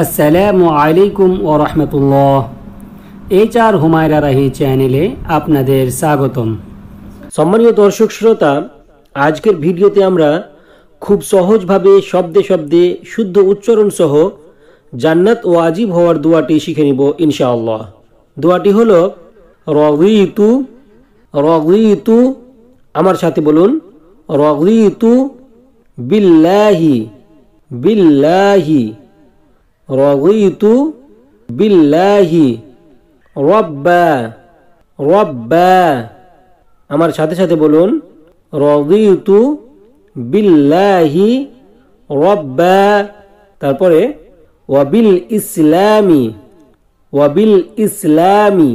আসসালামু আলাইকুম ওয়া রাহমাতুল্লাহ। HR হুমায়রা রাহি চ্যানেলে আপনাদের স্বাগতম। সম্মানীয় দর্শক শ্রোতা, আজকের ভিডিওতে আমরা খুব সহজভাবে শব্দে শব্দে শুদ্ধ উচ্চারণ সহ জান্নাত ও আজিব হওয়ার দোয়াটি শিখে নিব ইনশাআল্লাহ। দোয়াটি হলো রাদিতু। রাদিতু, আমার সাথে বলুন, রাদিতু বিল্লাহি। বিল্লাহি। রাদিতু বিল্লাহি রব্বা। রব্বা, আমার সাথে সাথে বলুন, রাদিতু বিল্লাহি রব্বা। তারপরে ওয়াবিল ইসলামি। ওয়াবিল ইসলামি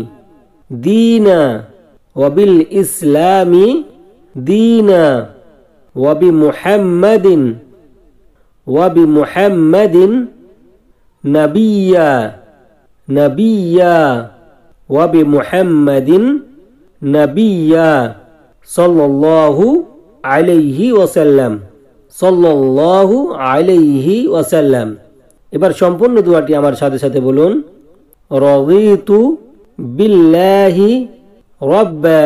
দীনা। ওয়াবিল ইসলামি দীনা ওয়াবি মুহাম্মাদিন। ওয়াবি মুহাম্মাদিন নবিয়্যা। নবিয়্যা ওয়াবি মুহাম্মাদিন নবিয়্যা সাল্লাল্লাহু আলাইহি ওয়াসাল্লাম। সাল্লাল্লাহু আলাইহি ওয়াসাল্লাম। এবার সম্পূর্ণ দোয়াটি আমার সাথে সাথে বলুন, রাদিতু বিল্লাহি রব্বা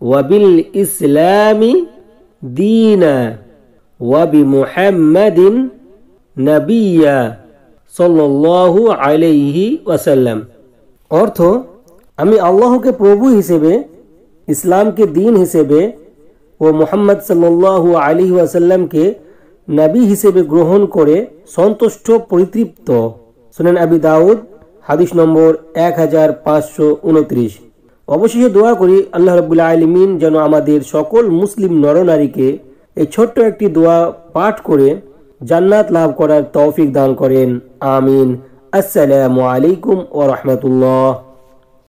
ওয়াবিল ইসলামি দীনা ওয়াবি মুহাম্মাদিন নবিয়্যা সাল্লাল্লাহু আলাইহি ওয়াসাল্লাম। অর্থ, আমি আল্লাহকে প্রভু হিসেবে, ইসলামকে দ্বীন হিসেবে ও মুহাম্মদ সাল্লাল্লাহু আলাইহি ওয়াসাল্লামকে নবী হিসেবে গ্রহণ করে সন্তুষ্ট পরিতৃপ্ত। সুনান আবি দাউদ হাদিস নম্বর 1529। অবশেষে দোয়া করি আল্লাহ রাব্বুল আলামিন যেন আমাদের সকল মুসলিম নরনারীকে এই ছোট্ট একটি দোয়া পাঠ করে জান্নাত লাভ করার তৌফিক দান করেন। আমিন। আসসালামু আলাইকুম ওয়া রাহমাতুল্লাহ।